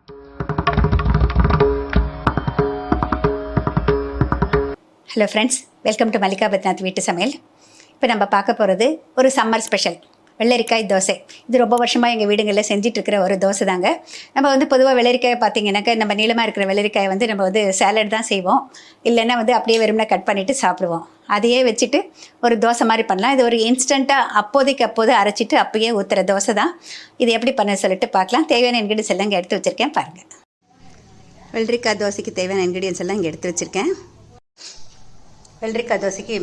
Hello friends, welcome to Mallika பத்நாத் வீட்டு சமையல். இப்போ நம்ம பார்க்க போகிறது ஒரு சம்மர் ஸ்பெஷல் வெள்ளரிக்காய் தோசை. இது ரொம்ப வருஷமாக எங்கள் வீடுகளில் செஞ்சிட்ருக்கிற ஒரு தோசை தாங்க. நம்ம பொதுவாக வெள்ளரிக்காயை பார்த்திங்கனாக்கா நம்ம நீளமாக இருக்கிற வெள்ளரிக்காயை நம்ம சேலட் தான் செய்வோம், இல்லைன்னா அப்படியே வெறுமனே கட் பண்ணிவிட்டு சாப்பிடுவோம். அதையே வச்சுட்டு ஒரு தோசை மாதிரி பண்ணலாம். இது ஒரு இன்ஸ்டண்ட்டாக அப்போதைக்கு அப்போது அரைச்சிட்டு அப்பயே ஊற்றுற தோசை தான். இது எப்படி பண்ண சொல்லிட்டு பார்க்கலாம். தேவையான இன்க்ரீடியன்ஸ் எல்லாம் இங்கே எடுத்து வச்சுருக்கேன் பாருங்கள். வெள்ளரிக்காய் தோசைக்கு தேவையான இன்க்ரீடியன்ஸ் எல்லாம் இங்கே எடுத்து வச்சுருக்கேன். வெள்ளரிக்காய் தோசைக்கு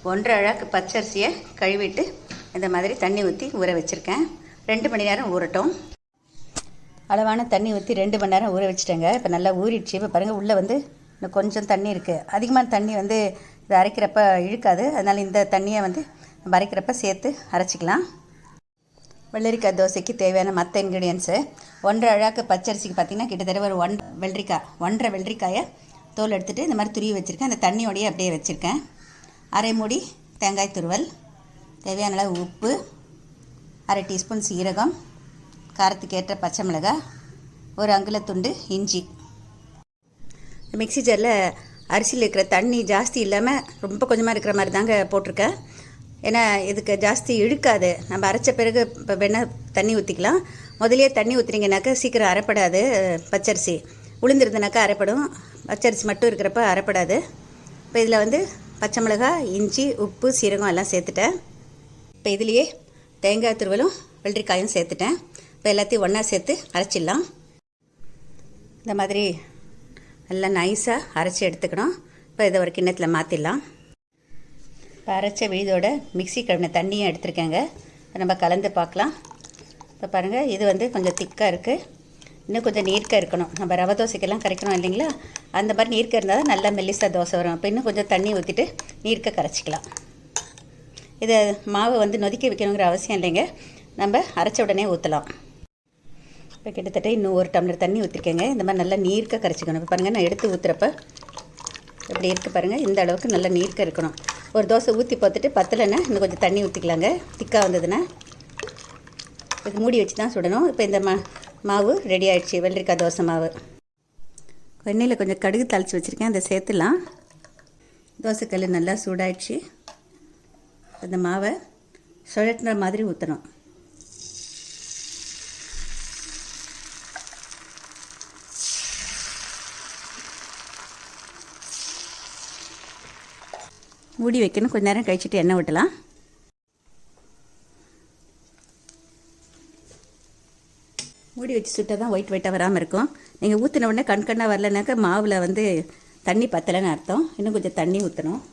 1.5 அழகு பச்சரிசியை கழுவிட்டு இந்த மாதிரி தண்ணி ஊற்றி ஊற வச்சுருக்கேன். 2 மணி நேரம் ஊறட்டும். அளவான தண்ணி ஊற்றி 2 மணி நேரம் ஊற வச்சுட்டேங்க. இப்போ நல்லா ஊறிடுச்சு. இப்போ பாருங்கள், உள்ளே இன்னும் கொஞ்சம் தண்ணி இருக்குது. அதிகமான தண்ணி இது அரைக்கிறப்ப இழுக்காது. அதனால் இந்த தண்ணியை நம்ம அரைக்கிறப்ப சேர்த்து அரைச்சிக்கலாம். வெள்ளரிக்காய் தோசைக்கு தேவையான மற்ற இன்க்ரீடியன்ஸு 1.5 அழகு பச்சரிசிக்கு பார்த்திங்கன்னா கிட்டத்தட்ட ஒரு 1.5 வெள்ளரிக்காயை தோல் எடுத்துகிட்டு இந்த மாதிரி துருவி வச்சுருக்கேன். அந்த தண்ணியோடையே அப்படியே வச்சுருக்கேன். அரை மூடி தேங்காய் துருவல், தேவையான அளவு உப்பு, 1/2 டீஸ்பூன் சீரகம், காரத்துக்கு ஏற்ற பச்சை மிளகாய், ஒரு அங்குலத்துண்டு இஞ்சி. மிக்ஸி ஜாரில் அரிசியில் இருக்கிற தண்ணி ஜாஸ்தி இல்லாமல் ரொம்ப கொஞ்சமாக இருக்கிற மாதிரி தாங்க போட்டிருக்கேன். ஏன்னா இதுக்கு ஜாஸ்தி இழுக்காது. நம்ம அரைச்ச பிறகு இப்போ வேணால் தண்ணி ஊற்றிக்கலாம். முதலே தண்ணி ஊற்றுனீங்கனாக்கா சீக்கிரம் அரைப்படாது. பச்சரிசி உளுந்துருந்துனாக்கா அரைப்படும், பச்சரிசி மட்டும் இருக்கிறப்ப அரைப்படாது. இப்போ இதில் பச்சை மிளகாய், இஞ்சி, உப்பு, சீரகம் எல்லாம் சேர்த்துட்டேன். இப்போ இதுலேயே தேங்காய் துருவலும் வெள்ளரிக்காயும் சேர்த்துட்டேன். இப்போ எல்லாத்தையும் ஒன்றா சேர்த்து அரைச்சிடலாம். இந்த மாதிரி நல்லா நைஸாக அரைச்சி எடுத்துக்கணும். இப்போ இதை ஒரு கிண்ணத்தில் மாற்றிடலாம். இப்போ அரைச்ச விழுதோட மிக்ஸி கழுவின தண்ணியும் எடுத்துருக்கேங்க. இப்போ நம்ம கலந்து பார்க்கலாம். இப்போ பாருங்கள், இது கொஞ்சம் திக்காக இருக்குது. இன்னும் கொஞ்சம் நீர்க்க இருக்கணும். நம்ம ரவை தோசைக்கெல்லாம் கரைக்கணும் இல்லைங்களா, அந்த மாதிரி நீர்க்க இருந்தால் தான் நல்லா மெல்லிசாக தோசை வரும். இப்போ இன்னும் கொஞ்சம் தண்ணி ஊற்றிட்டு நீர்க்க கரைச்சிக்கலாம். இதை மாவை நொதிக்க வைக்கணுங்கிற அவசியம் இல்லைங்க, நம்ம அரைச்ச உடனே ஊற்றலாம். இப்போ கிட்டத்தட்ட இன்னும் 1 டம்ளர் தண்ணி ஊற்றிருக்கேங்க. இந்த மாதிரி நல்லா நீர்க்க கரைச்சிக்கணும். இப்போ பாருங்கள், நான் எடுத்து ஊற்றுறப்ப இப்படி இருக்குது பாருங்கள். இந்த அளவுக்கு நல்லா நீர்க்க இருக்கணும். ஒரு தோசை ஊற்றி பார்த்துட்டு பத்தலைன்னா இன்னும் கொஞ்சம் தண்ணி ஊற்றிக்கலாங்க. திக்காக வந்ததுன்னா இது மூடி வச்சு தான் சுடணும். இப்போ இந்த மாவு ரெடி ஆகிடுச்சு, வெள்ளரிக்காய் தோசை மாவு. எண்ணெயில் கொஞ்சம் கடுகு தாளித்து வச்சுருக்கேன், அதை சேர்த்துலாம். தோசைக்கல் நல்லா சூடாயிடுச்சு. அந்த மாவை சுழட்டுற மாதிரி ஊற்றணும். மூடி வைக்கணும். கொஞ்ச நேரம் கழிச்சிட்டு எண்ணெய் விட்டலாம். மூடி வச்சு சுட்டால் தான் ஒயிட்டாக வராமல் இருக்கும். நீங்கள் ஊற்றின உடனே கண்ணாக வரலனாக்கா மாவில் தண்ணி பத்தலைன்னு அர்த்தம். இன்னும் கொஞ்சம் தண்ணி ஊற்றணும்.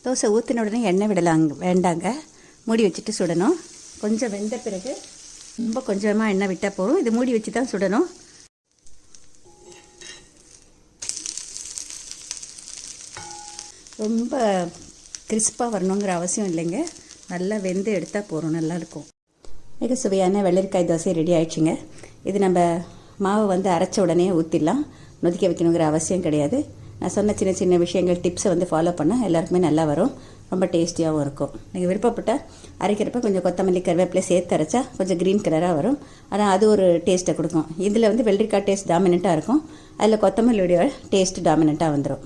தோசை ஊற்றின உடனே எண்ணெய் வேண்டாங்க. மூடி வச்சுட்டு சுடணும். கொஞ்சம் வெந்த பிறகு ரொம்ப கொஞ்சமாக எண்ணெய் விட்டால் போதும். இது மூடி வச்சு தான் சுடணும். ரொம்ப கிறிஸ்பாக வரணுங்கிற அவசியம் இல்லைங்க, நல்லா வெந்து எடுத்தால் போதும், நல்லாயிருக்கும். மிக சுவையான வெள்ளரிக்காய் தோசை ரெடி ஆகிடுச்சிங்க. இது நம்ம மாவை அரைச்ச உடனே ஊற்றிடலாம். நொதிக்க வைக்கணுங்கிற அவசியம் கிடையாது. நான் சொன்ன சின்ன சின்ன விஷயங்கள் டிப்ஸை ஃபாலோ பண்ணால் எல்லாருக்குமே நல்லா வரும், ரொம்ப டேஸ்டியாகவும் இருக்கும். நீங்கள் விருப்பப்பட்டால் அரைக்கிறப்ப கொஞ்சம் கொத்தமல்லி கருவேப்பிலை சேர்த்து அரைச்சா கொஞ்சம் க்ரீன் கலராக வரும். ஆனால் அது ஒரு டேஸ்ட்டை கொடுக்கும். இதில் வெள்ளரிக்காய் டேஸ்ட் டாமினண்ட்டாக இருக்கும், அதில் கொத்தமல்லியோட டேஸ்ட் டாமினண்ட்டாக வந்துடும்.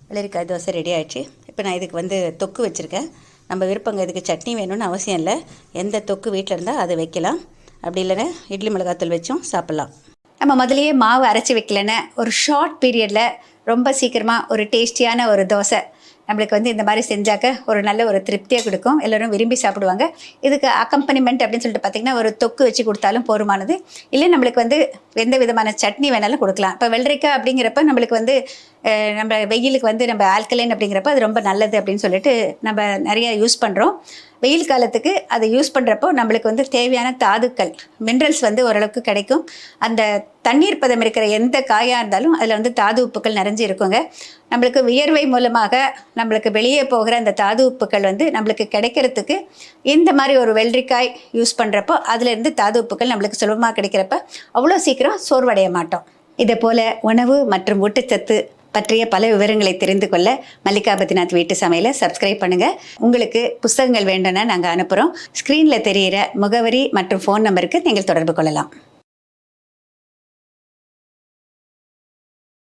வெள்ளரிக்காய் தோசை ரெடி ஆகிடுச்சு. இப்போ நான் இதுக்கு தொக்கு வச்சுருக்கேன். நம்ம விருப்பங்க, இதுக்கு சட்னி வேணும்னு அவசியம் இல்லை. எந்த தொக்கு வீட்டில் இருந்தால் அதை வைக்கலாம். அப்படி இல்லைன்னா இட்லி மிளகாத்தூள் வச்சும் சாப்பிட்லாம். நம்ம முதலையே மாவு அரைச்சி வைக்கலன்னா ஒரு ஷார்ட் பீரியடில் ரொம்ப சீக்கிரமாக ஒரு டேஸ்டியான ஒரு தோசை நம்மளுக்கு இந்த மாதிரி செஞ்சாக்க ஒரு நல்ல ஒரு திருப்தியாக கொடுக்கும். எல்லோரும் விரும்பி சாப்பிடுவாங்க. இதுக்கு அக்கம்பனிமெண்ட் அப்படின்னு சொல்லிட்டு பார்த்திங்கன்னா ஒரு தொக்கு வச்சு கொடுத்தாலும் போதுமானது. இல்லை நம்மளுக்கு எந்த விதமான சட்னி வேணாலும் கொடுக்கலாம். இப்போ வெள்ளரிக்காய் அப்படிங்கிறப்ப நம்மளுக்கு நம்ம வெயிலுக்கு நம்ம ஆல்கலைன் அப்படிங்கிறப்ப அது ரொம்ப நல்லது அப்படின்னு சொல்லிட்டு நம்ம நிறைய யூஸ் பண்ணுறோம். வெயில் காலத்துக்கு அதை யூஸ் பண்ணுறப்போ நம்மளுக்கு வந்து தேவையான தாதுக்கள், மினரல்ஸ் வந்து ஓரளவுக்கு கிடைக்கும். அந்த தண்ணீர் பதம் இருக்கிற எந்த காயாக இருந்தாலும் அதில் வந்து தாது உப்புக்கள் நிறைஞ்சு இருக்குங்க. நம்மளுக்கு வியர்வை மூலமாக நம்மளுக்கு வெளியே போகிற அந்த தாது உப்புக்கள் வந்து நம்மளுக்கு கிடைக்கிறதுக்கு இந்த மாதிரி ஒரு வெள்ளரிக்காய் யூஸ் பண்ணுறப்போ அதுலேருந்து தாது உப்புக்கள் நம்மளுக்கு சுலபமாக கிடைக்கிறப்ப அவ்வளோ சீக்கிரம் சோர்வடைய மாட்டோம். இதே போல் உணவு மற்றும் ஊட்டச்சத்து பற்றிய பல விவரங்களை தெரிந்து கொள்ள மல்லிகா பத்ரிநாத் வீட்டு சமையலை சப்ஸ்கிரைப் பண்ணுங்கள். உங்களுக்கு புத்தகங்கள் வேண்டும்னா நாங்கள் அனுப்புகிறோம். ஸ்க்ரீனில் தெரிகிற முகவரி மற்றும் ஃபோன் நம்பருக்கு நீங்கள் தொடர்பு கொள்ளலாம்.